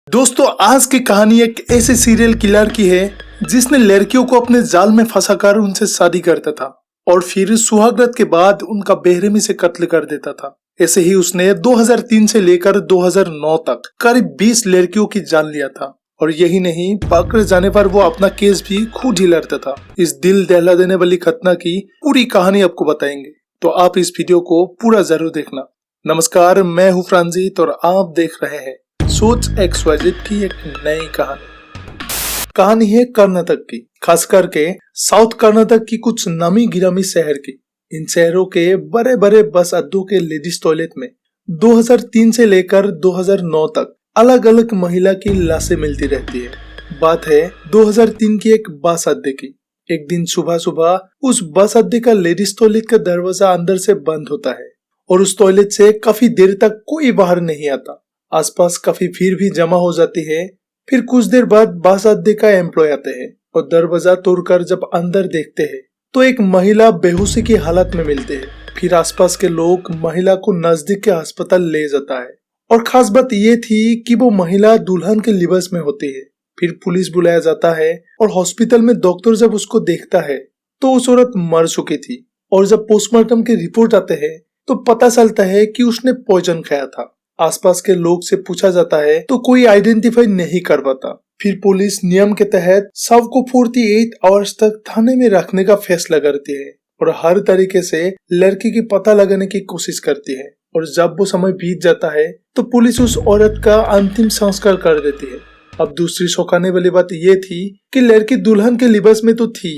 दोस्तों, आज की कहानी एक ऐसे सीरियल किलर की है जिसने लड़कियों को अपने जाल में फंसाकर उनसे शादी करता था और फिर सुहागरात के बाद उनका बेरहमी से कत्ल कर देता था। ऐसे ही उसने 2003 से लेकर 2009 तक करीब 20 लड़कियों की जान लिया था और यही नहीं, पकड़े जाने पर वो अपना केस भी खुद ही लड़ता था। इस दिल दहला देने वाली घटना की पूरी कहानी आपको बताएंगे, तो आप इस वीडियो को पूरा जरूर देखना। नमस्कार, मैं हूँ फ्रांजीत और आप देख रहे हैं सोच XYZ की एक नई कहानी है कर्नाटक की, खास करके साउथ कर्नाटक की कुछ नामी गिरामी शहर की। इन शहरों के बड़े बड़े बस अड्डों के लेडीज टॉयलेट में 2003 से लेकर 2009 तक अलग अलग महिला की लाशें मिलती रहती है। बात है 2003 की एक बस अड्डे की। एक दिन सुबह सुबह उस बस अड्डे का लेडीज टॉयलेट का दरवाजा अंदर से बंद होता है और उस टॉयलेट से काफी देर तक कोई बाहर नहीं आता। आसपास काफी भीड़ भी जमा हो जाती है। फिर कुछ देर बाद बस अड्डे का एम्प्लॉय आते हैं और दरवाजा तोड़कर जब अंदर देखते हैं तो एक महिला बेहोशी की हालत में मिलते हैं। फिर आसपास के लोग महिला को नजदीक के अस्पताल ले जाता है और खास बात ये थी कि वो महिला दुल्हन के लिबास में होती है। फिर पुलिस बुलाया जाता है और हॉस्पिटल में डॉक्टर जब उसको देखता है तो उस औरत मर चुकी थी और जब पोस्टमार्टम के रिपोर्ट आते हैं तो पता चलता है कि उसने पॉइजन खाया था। आसपास के लोग से पूछा जाता है तो कोई आइडेंटिफाई नहीं कर पाता। फिर पुलिस नियम के तहत शव को 48 आवर्स तक थाने में रखने का फैसला करती है और हर तरीके से लड़की की पता लगाने की कोशिश करती है। और जब वो समय बीत जाता है तो पुलिस उस औरत का अंतिम संस्कार कर देती है। अब दूसरी चौंकाने वाली बात ये थी कि लड़की दुल्हन के लिबास में तो थी,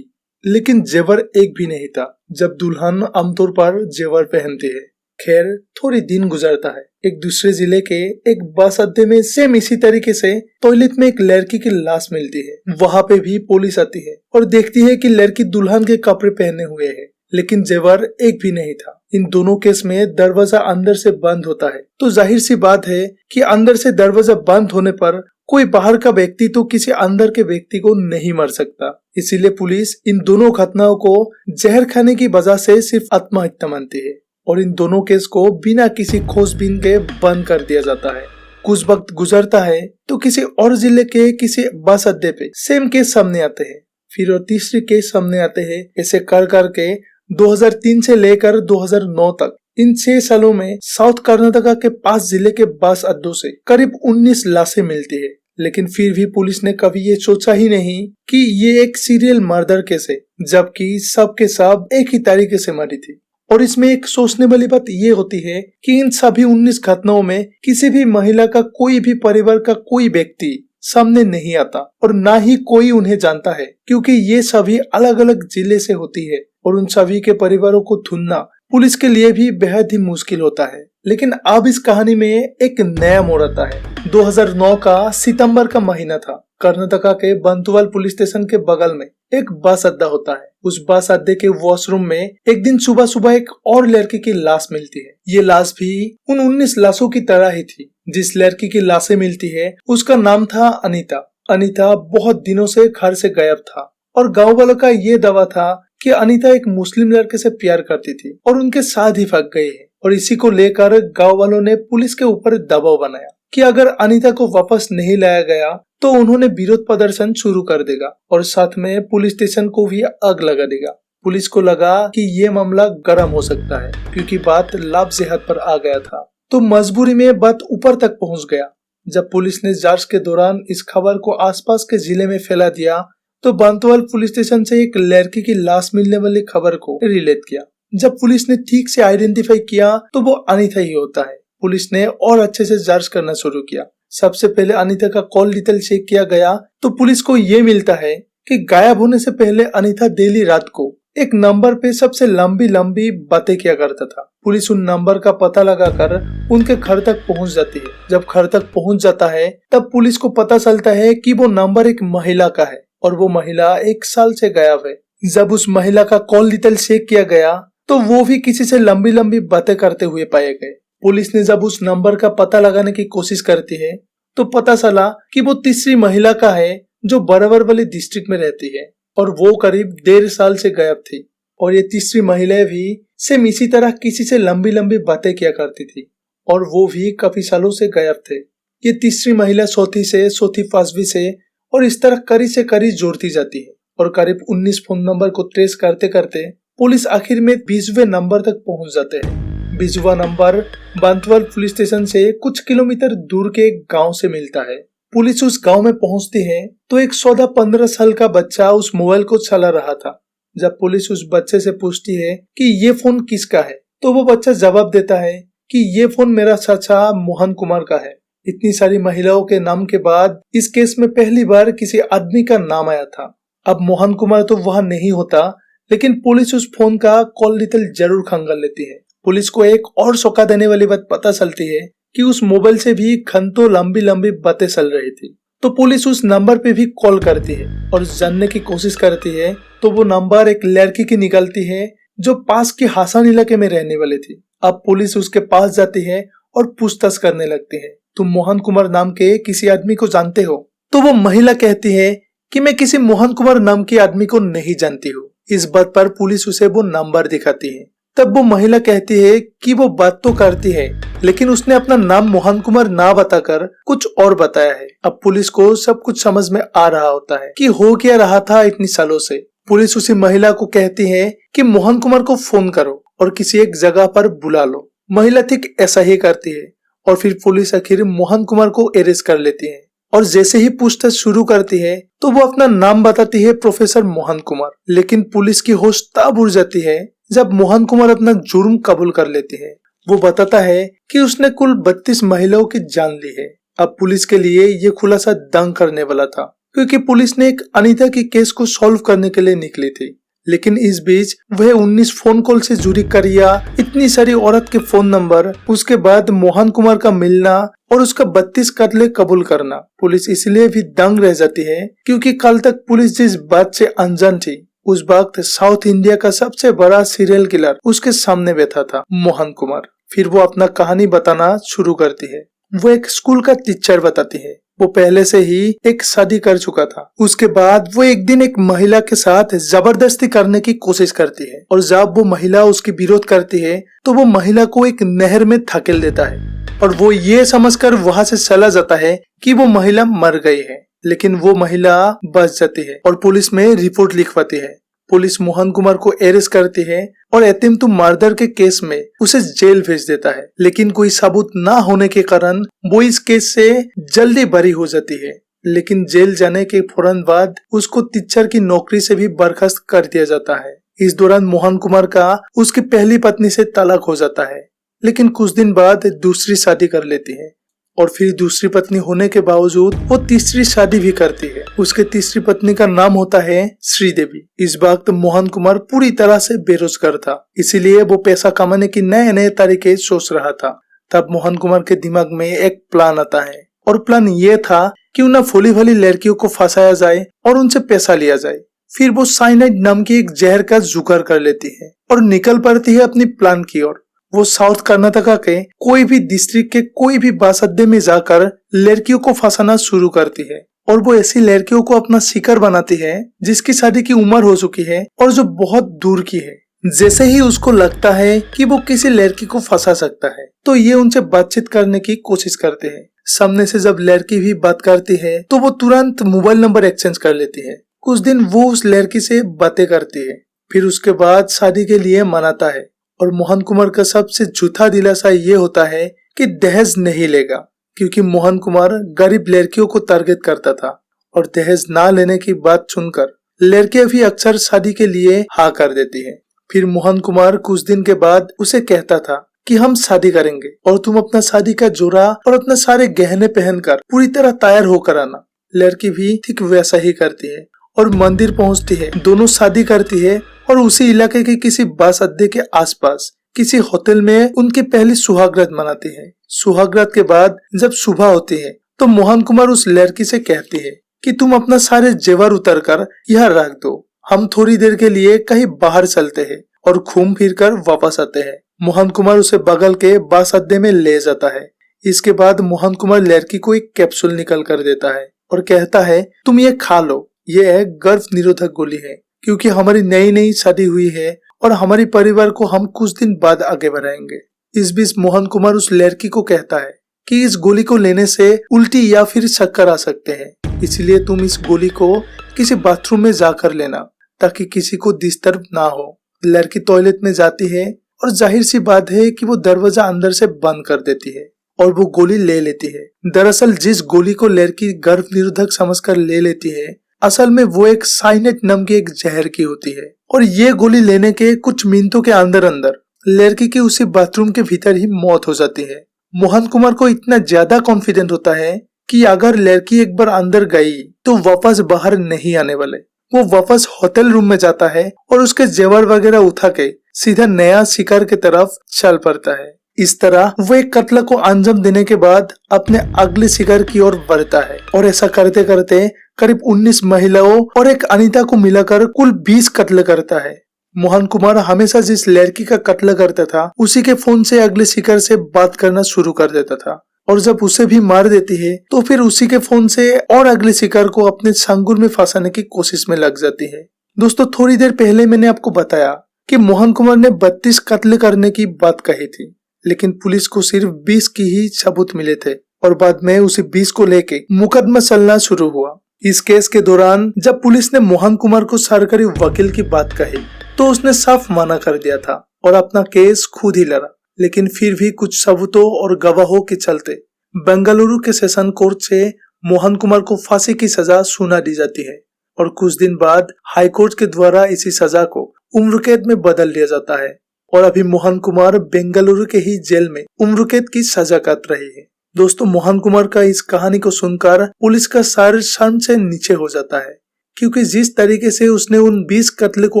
लेकिन जेवर एक भी नहीं था, जब दुल्हन आमतौर पर जेवर पहनती है। खैर, थोड़ी दिन गुजरता है। एक दूसरे जिले के एक बस अड्डे में सेम इसी तरीके से टॉयलेट में एक लड़की की लाश मिलती है। वहाँ पे भी पुलिस आती है और देखती है कि लड़की दुल्हन के कपड़े पहने हुए है, लेकिन जेवर एक भी नहीं था। इन दोनों केस में दरवाजा अंदर से बंद होता है, तो जाहिर सी बात है कि अंदर से दरवाजा बंद होने पर कोई बाहर का व्यक्ति तो किसी अंदर के व्यक्ति को नहीं मार सकता। इसीलिए पुलिस इन दोनों घटनाओं को जहर खाने की वजह से सिर्फ आत्महत्या मानती है और इन दोनों केस को बिना किसी खोजबीन के बंद कर दिया जाता है। कुछ वक्त गुजरता है तो किसी और जिले के किसी बस अड्डे पे सेम केस सामने आते हैं, फिर और तीसरे केस सामने आते हैं। ऐसे कर करके 2003 से लेकर 2009 तक इन 6 सालों में साउथ कर्नाटका के 5 जिले के बस अड्डों से करीब 19 लाशें मिलती है। लेकिन फिर भी पुलिस ने कभी ये सोचा ही नहीं कि ये एक सीरियल मर्डर केस है, जबकि सब के सब एक ही तरीके से मरी थी। और इसमें एक सोचने वाली बात ये होती है कि इन सभी 19 घटनाओं में किसी भी महिला का कोई भी परिवार का कोई व्यक्ति सामने नहीं आता और ना ही कोई उन्हें जानता है, क्योंकि ये सभी अलग अलग जिले से होती है और उन सभी के परिवारों को ढूंढना पुलिस के लिए भी बेहद ही मुश्किल होता है। लेकिन अब इस कहानी में एक नया मोड़ आता है। 2009 का सितंबर का महीना था। कर्नाटका के बंतुवाल पुलिस स्टेशन के बगल में एक बस अड्डा होता है। उस बस अड्डे के वॉशरूम में एक दिन सुबह सुबह एक और लड़की की लाश मिलती है। ये लाश भी उन 19 लाशों की तरह ही थी। जिस लड़की की लाशें मिलती है उसका नाम था अनीता। अनीता बहुत दिनों से घर से गायब था और गाँव वालों का ये दावा था कि अनीता एक मुस्लिम लड़के से प्यार करती थी और उनके साथ ही भाग गई है। और इसी को लेकर गाँव वालों ने पुलिस के ऊपर दबाव बनाया कि अगर अनीता को वापस नहीं लाया गया तो उन्होंने विरोध प्रदर्शन शुरू कर देगा और साथ में पुलिस स्टेशन को भी आग लगा देगा। पुलिस को लगा कि ये मामला गर्म हो सकता है, क्योंकि बात लाभ जेहाद पर आ गया था। तो मजबूरी में बात ऊपर तक पहुंच गया। जब पुलिस ने जांच के दौरान इस खबर को आसपास के जिले में फैला दिया तो बंतवाल पुलिस स्टेशन से एक लड़की की लाश मिलने वाली खबर को रिलेट किया। जब पुलिस ने ठीक से आइडेंटिफाई किया तो वो अनीता ही होता है। पुलिस ने और अच्छे से जांच करना शुरू किया। सबसे पहले अनीता का कॉल डिटेल चेक किया गया तो पुलिस को ये मिलता है कि गायब होने से पहले अनीता डेली रात को एक नंबर पे सबसे लंबी लंबी बातें किया करता था। पुलिस उन नंबर का पता लगाकर उनके घर तक पहुंच जाती है। जब घर तक पहुंच जाता है तब पुलिस को पता चलता है कि वो नंबर एक महिला का है और वो महिला 1 साल से गायब है। जब उस महिला का कॉल डिटेल चेक किया गया तो वो भी किसी से लंबी लंबी बातें करते हुए पाए गए। पुलिस ने जब उस नंबर का पता लगाने की कोशिश करती है तो पता चला कि वो तीसरी महिला का है जो बराबर वाली डिस्ट्रिक्ट में रहती है और वो करीब 1.5 साल से गायब थी। और ये तीसरी महिला भी सेम इसी तरह किसी से लंबी लंबी बातें किया करती थी और वो भी काफी सालों से गायब थे। ये तीसरी महिला चौथी से, चौथी पांचवी से और इस तरह कड़ी से कड़ी जोड़ती जाती है और करीब 19 फोन नंबर को ट्रेस करते करते पुलिस आखिर में 20वें नंबर तक पहुंच जाते हैं। 20वां नंबर बांतवाल पुलिस स्टेशन से कुछ किलोमीटर दूर के एक गांव से मिलता है। पुलिस उस गांव में पहुंचती है तो एक 14-15 साल का बच्चा उस मोबाइल को चला रहा था। जब पुलिस उस बच्चे से पूछती है कि ये फोन किसका है, तो वो बच्चा जवाब देता है कि ये फोन मेरा चाचा मोहन कुमार का है। इतनी सारी महिलाओं के नाम के बाद इस केस में पहली बार किसी आदमी का नाम आया था। अब मोहन कुमार तो वहां नहीं होता, लेकिन पुलिस उस फोन का कॉल डिटेल जरूर खंगाल लेती है। पुलिस को एक और चौंका देने वाली बात पता चलती है कि उस मोबाइल से भी घंटों लंबी लंबी बातें चल रही थी। तो पुलिस उस नंबर पे भी कॉल करती है और जानने की कोशिश करती है, तो वो नंबर एक लड़की की निकलती है जो पास के हासान इलाके में रहने वाली थी। अब पुलिस उसके पास जाती है और पूछताछ करने लगती है, तुम मोहन कुमार नाम के किसी आदमी को जानते हो? तो वो महिला कहती है कि मैं किसी मोहन कुमार नाम के आदमी को नहीं जानती हूँ। इस बात पर पुलिस उसे वो नंबर दिखाती है। तब वो महिला कहती है कि वो बात तो करती है, लेकिन उसने अपना नाम मोहन कुमार ना बताकर कुछ और बताया है। अब पुलिस को सब कुछ समझ में आ रहा होता है कि हो क्या रहा था इतनी सालों से। पुलिस उसी महिला को कहती है कि मोहन कुमार को फोन करो और किसी एक जगह पर बुला लो। महिला ठीक ऐसा ही करती है और फिर पुलिस आखिर मोहन कुमार को अरेस्ट कर लेती है और जैसे ही पूछताछ शुरू करती है तो वो अपना नाम बताती है, प्रोफेसर मोहन कुमार। लेकिन पुलिस की होश तब उड़ जाती है जब मोहन कुमार अपना जुर्म कबूल कर लेती है। वो बताता है कि उसने कुल 32 महिलाओं की जान ली है। अब पुलिस के लिए ये खुलासा दंग करने वाला था, क्योंकि पुलिस ने एक अनीता की केस को सॉल्व करने के लिए निकली थी। लेकिन इस बीच वह 19 फोन कॉल से जुड़ी करिया, इतनी सारी औरत के फोन नंबर, उसके बाद मोहन कुमार का मिलना और उसका 32 कत्ले कबूल करना, पुलिस इसलिए भी दंग रह जाती है क्योंकि कल तक पुलिस जिस बात से अनजान थी, उस वक्त साउथ इंडिया का सबसे बड़ा सीरियल किलर उसके सामने बैठा था, मोहन कुमार। फिर वो अपना कहानी बताना शुरू करती है। वो एक स्कूल का टीचर बताती है। वो पहले से ही एक शादी कर चुका था। उसके बाद वो एक दिन एक महिला के साथ जबरदस्ती करने की कोशिश करती है और जब वो महिला उसकी विरोध करती है तो वो महिला को एक नहर में धकेल देता है और वो ये समझकर वहां से चला जाता है कि वो महिला मर गई है। लेकिन वो महिला बच जाती है और पुलिस में रिपोर्ट लिखवाती है। पुलिस मोहन कुमार को अरेस्ट करती है और अटेम्प्ट टू मर्डर के केस में उसे जेल भेज देता है। लेकिन कोई सबूत ना होने के कारण वो इस केस से जल्दी बरी हो जाती है। लेकिन जेल जाने के फौरन बाद उसको टीचर की नौकरी से भी बर्खास्त कर दिया जाता है। इस दौरान मोहन कुमार का उसकी पहली पत्नी से तलाक हो जाता है, लेकिन कुछ दिन बाद दूसरी शादी कर लेती है और फिर दूसरी पत्नी होने के बावजूद वो तीसरी शादी भी करती है। उसके तीसरी पत्नी का नाम होता है श्रीदेवी। इस वक्त मोहन कुमार पूरी तरह से बेरोजगार था, इसीलिए वो पैसा कमाने की नए नए तरीके सोच रहा था। तब मोहन कुमार के दिमाग में एक प्लान आता है और प्लान ये था कि उन्हें भोली भाली लड़कियों को फंसाया जाए और उनसे पैसा लिया जाए। फिर वो साइनाइड नाम की एक जहर का जुगाड़ कर लेती है और निकल पड़ती है अपनी प्लान की ओर। वो साउथ कर्नाटका के कोई भी डिस्ट्रिक्ट के कोई भी बस अड्डे में जाकर लड़कियों को फंसाना शुरू करती है और वो ऐसी लड़कियों को अपना शिकार बनाती है जिसकी शादी की उम्र हो चुकी है और जो बहुत दूर की है। जैसे ही उसको लगता है कि वो किसी लड़की को फंसा सकता है तो ये उनसे बातचीत करने की कोशिश करते हैं। सामने से जब लड़की भी बात करती है तो वो तुरंत मोबाइल नंबर एक्सचेंज कर लेती है। कुछ दिन वो उस लड़की से बातें करती है, फिर उसके बाद शादी के लिए मनाता है और मोहन कुमार का सबसे झूठा दिलासा ये होता है कि दहेज नहीं लेगा, क्योंकि मोहन कुमार गरीब लड़कियों को टारगेट करता था और दहेज ना लेने की बात सुनकर लड़कियां भी अक्सर शादी के लिए हाँ कर देती है। फिर मोहन कुमार कुछ दिन के बाद उसे कहता था कि हम शादी करेंगे और तुम अपना शादी का जोड़ा और अपने सारे गहने पहनकर पूरी तरह तैयार होकर आना। लड़की भी ठीक वैसा ही करती है और मंदिर पहुंचती है। दोनों शादी करती है और उसी इलाके के किसी बस अड्डे के आसपास किसी होटल में उनकी पहली सुहागरात मनाती है। सुहागरात के बाद जब सुबह होती है तो मोहन कुमार उस लड़की से कहती है कि तुम अपना सारे जेवर उतर कर यहाँ रख दो, हम थोड़ी देर के लिए कहीं बाहर चलते हैं और घूम फिर कर वापस आते हैं। मोहन कुमार उसे बगल के बस अड्डे में ले जाता है। इसके बाद मोहन कुमार लड़की को एक कैप्सूल निकल कर देता है और कहता है तुम ये खा लो, ये एक गर्भ निरोधक गोली है, क्योंकि हमारी नई नई शादी हुई है और हमारी परिवार को हम कुछ दिन बाद आगे बढ़ाएंगे। इस बीच मोहन कुमार उस लड़की को कहता है कि इस गोली को लेने से उल्टी या फिर चक्कर आ सकते हैं, इसलिए तुम इस गोली को किसी बाथरूम में जाकर लेना ताकि किसी को डिस्टर्ब ना हो। लड़की टॉयलेट में जाती है और जाहिर सी बात है कि वो दरवाजा अंदर से बंद कर देती है और वो गोली ले लेती है। दरअसल जिस गोली को लड़की गर्भ निरोधक समझकर ले लेती है, असल में वो एक साइनेट नाम की एक जहर की होती है और ये गोली लेने के कुछ मिनटों के अंदर अंदर लड़की की उसी बाथरूम के भीतर ही मौत हो जाती है। मोहन कुमार को इतना ज्यादा कॉन्फिडेंट होता है कि अगर लड़की एक बार अंदर गई तो वापस बाहर नहीं आने वाले। वो वापस होटल रूम में जाता है और उसके जेवर वगैरह उठा के सीधा नया शिकार की तरफ चल पड़ता है। इस तरह वो एक कत्ल को अंजाम देने के बाद अपने अगले शिकार की ओर बढ़ता है और ऐसा करते करते करीब 19 महिलाओं और एक अनीता को मिलाकर कुल 20 कत्ल करता है। मोहन कुमार हमेशा जिस लड़की का कत्ल करता था उसी के फोन से अगले शिकार से बात करना शुरू कर देता था और जब उसे भी मार देती है तो फिर उसी के फोन से और अगले शिकार को अपने संगुल में फंसाने की कोशिश में लग जाती है। दोस्तों, थोड़ी देर पहले मैंने आपको बताया कि मोहन कुमार ने 32 कत्ल करने की बात कही थी, लेकिन पुलिस को सिर्फ 20 की ही सबूत मिले थे और बाद में उसी 20 को लेके मुकदमा चलना शुरू हुआ। इस केस के दौरान जब पुलिस ने मोहन कुमार को सरकारी वकील की बात कही तो उसने साफ मना कर दिया था और अपना केस खुद ही लड़ा, लेकिन फिर भी कुछ सबूतों और गवाहों के चलते बेंगलुरु के सेशन कोर्ट से मोहन कुमार को फांसी की सजा सुना दी जाती है और कुछ दिन बाद हाई कोर्ट के द्वारा इसी सजा को उम्र कैद में बदल दिया जाता है और अभी मोहन कुमार बेंगलुरु के ही जेल में उम्र कैद की सजा काट रहे हैं। दोस्तों, मोहन कुमार का इस कहानी को सुनकर पुलिस का सर शर्म से नीचे हो जाता है, क्योंकि जिस तरीके से उसने उन 20 कत्ल को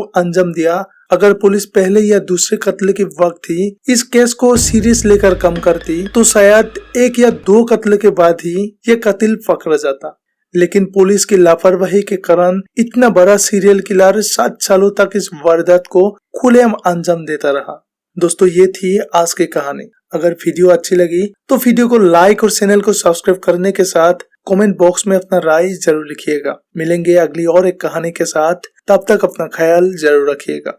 अंजाम दिया, अगर पुलिस पहले या दूसरे कत्ल के वक्त ही इस केस को सीरियस लेकर काम करती तो शायद 1 या 2 कत्ल के बाद ही ये कत्ल पकड़ा जाता। लेकिन पुलिस की लापरवाही के कारण इतना बड़ा सीरियल किलर 7 सालों तक इस वारदात को खुलेआम अंजाम देता रहा। दोस्तों, ये थी आज की कहानी। अगर वीडियो अच्छी लगी तो वीडियो को लाइक और चैनल को सब्सक्राइब करने के साथ कमेंट बॉक्स में अपना राय जरूर लिखिएगा। मिलेंगे अगली और एक कहानी के साथ, तब तक अपना ख्याल जरूर रखिएगा।